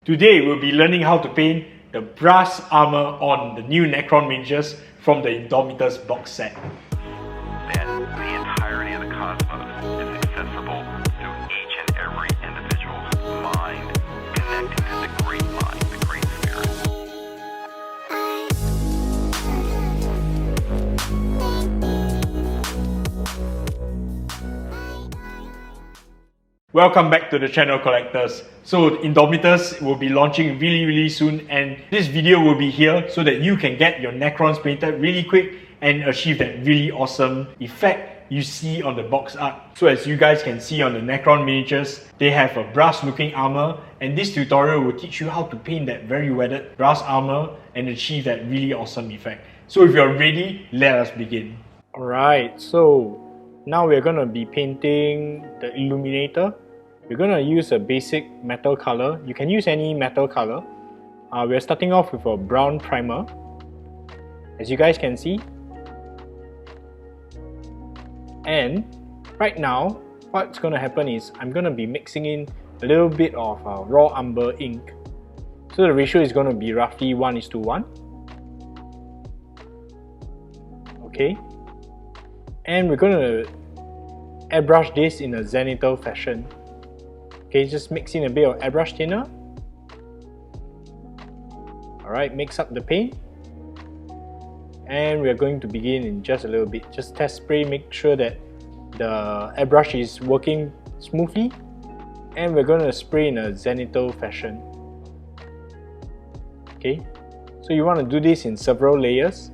Today we'll be learning how to paint the brass armor on the new Necron miniatures from the Indomitors box set. Then the entirety of the cosmos is accessible through each and every individual's mind, connecting to the great mind, the great spirit. Welcome back to the channel, collectors. So Indomitors will be launching really soon, and this video will be here so that you can get your Necrons painted really quick and achieve that really awesome effect you see on the box art. So as you guys can see on the Necron miniatures, they have a brass looking armor, and this tutorial will teach you how to paint that very weathered brass armor and achieve that really awesome effect. So if you're ready, let us begin. Alright, so now we're going to be painting the Illuminator. We're going to use a basic metal color. You can use any metal color. We're starting off with a brown primer, as you guys can see. And right now, what's going to happen is I'm going to be mixing in a little bit of raw umber ink. So the ratio is going to be roughly 1:1. Okay. And we're going to airbrush this in a zenithal fashion. Okay, just mix in a bit of airbrush thinner. Alright, mix up the paint. And we're going to begin in just a little bit. Just test spray, make sure that the airbrush is working smoothly. And we're going to spray in a zenithal fashion. Okay, so you want to do this in several layers.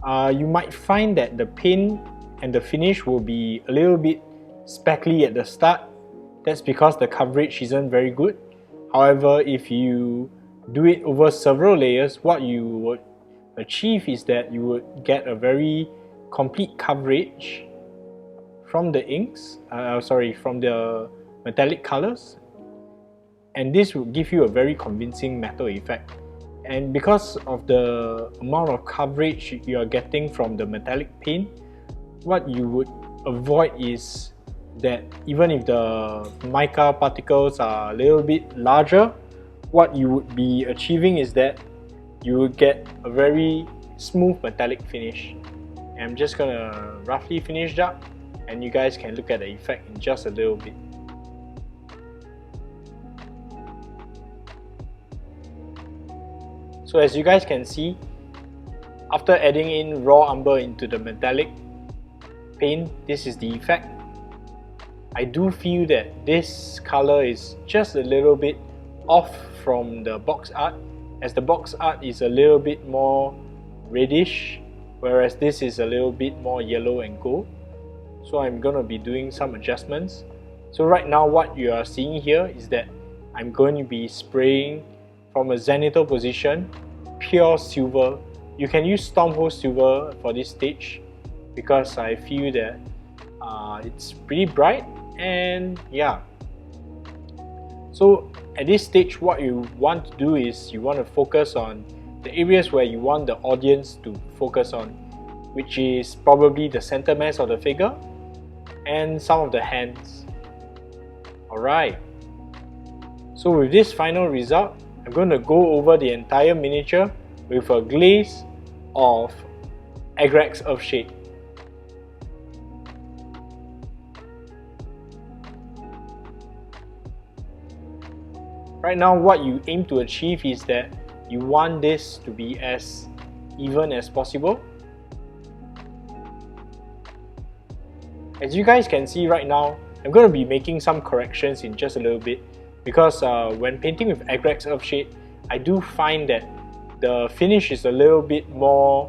You might find that the paint and the finish will be a little bit speckly at the start. That's because the coverage isn't very good. However, if you do it over several layers, what you would achieve is that you would get a very complete coverage from the inks, from the metallic colors, and this will give you a very convincing metal effect. And because of the amount of coverage you are getting from the metallic paint, what you would avoid is that even if the mica particles are a little bit larger, what you would be achieving is that you will get a very smooth metallic finish. And I'm just gonna roughly finish that, and you guys can look at the effect in just a little bit. So as you guys can see, after adding in raw umber into the metallic paint, this is the effect. I do feel that this color is just a little bit off from the box art, as the box art is a little bit more reddish, whereas this is a little bit more yellow and gold. So I'm gonna be doing some adjustments. So right now what you are seeing here is that I'm going to be spraying from a zenithal position, pure silver. You can use STORMHOST silver for this stage because I feel that it's pretty bright, and yeah. So at this stage, what you want to do is you want to focus on the areas where you want the audience to focus on, which is probably the center mass of the figure and some of the hands. Alright, so with this final result, I'm going to go over the entire miniature with a glaze of Agrax Earthshade. Right now, what you aim to achieve is that you want this to be as even as possible. As you guys can see right now, I'm going to be making some corrections in just a little bit, because when painting with Agrax Earthshade, I do find that the finish is a little bit more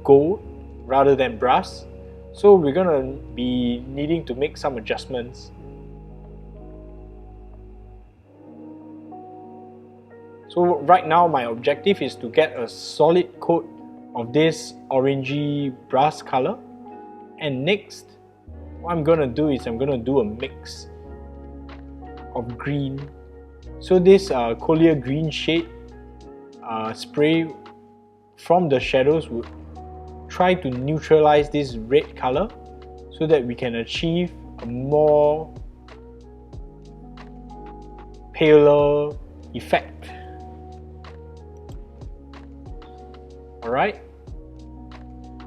gold rather than brass. So we're going to be needing to make some adjustments. So right now my objective is to get a solid coat of this orangey brass color, and next what I'm going to do is I'm going to do a mix of green. So this COELIA GREENSHADE spray from the shadows would try to neutralize this red color so that we can achieve a more paler effect. Alright,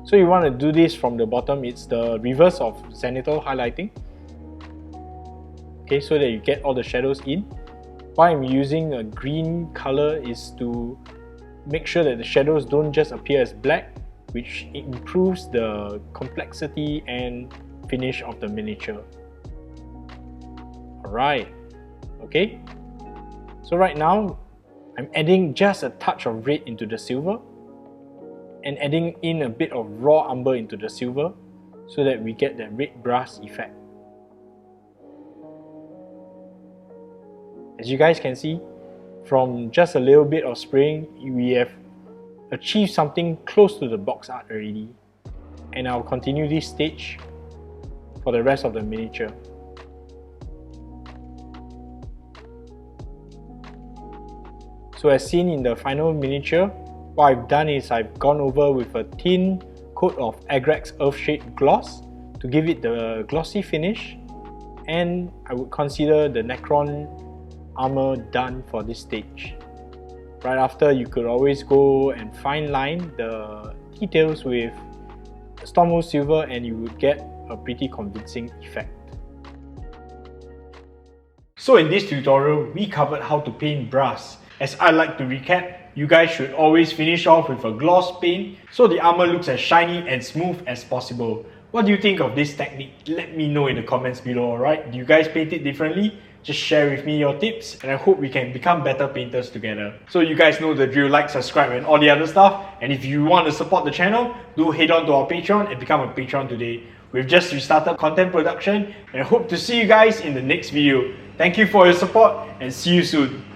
so you want to do this from the bottom. It's the reverse of zenithal highlighting. Okay, so that you get all the shadows in. Why I'm using a green color is to make sure that the shadows don't just appear as black, which improves the complexity and finish of the miniature. Alright, okay, so right now I'm adding just a touch of red into the silver and adding in a bit of raw umber into the silver so that we get that red brass effect. As you guys can see, from just a little bit of spraying, we have achieved something close to the box art already. And I'll continue this stage for the rest of the miniature. So as seen in the final miniature, what I've done is I've gone over with a thin coat of Agrax Earthshade gloss to give it the glossy finish, and I would consider the Necron armor done for this stage. Right after, you could always go and fine line the details with Stormhost silver and you would get a pretty convincing effect. So in this tutorial, we covered how to paint brass. As I like to recap, you guys should always finish off with a gloss paint so the armor looks as shiny and smooth as possible. What do you think of this technique? Let me know in the comments below, alright? Do you guys paint it differently? Just share with me your tips and I hope we can become better painters together. So you guys know the drill, like, subscribe and all the other stuff. And if you want to support the channel, do head on to our Patreon and become a patron today. We've just restarted content production and I hope to see you guys in the next video. Thank you for your support and see you soon.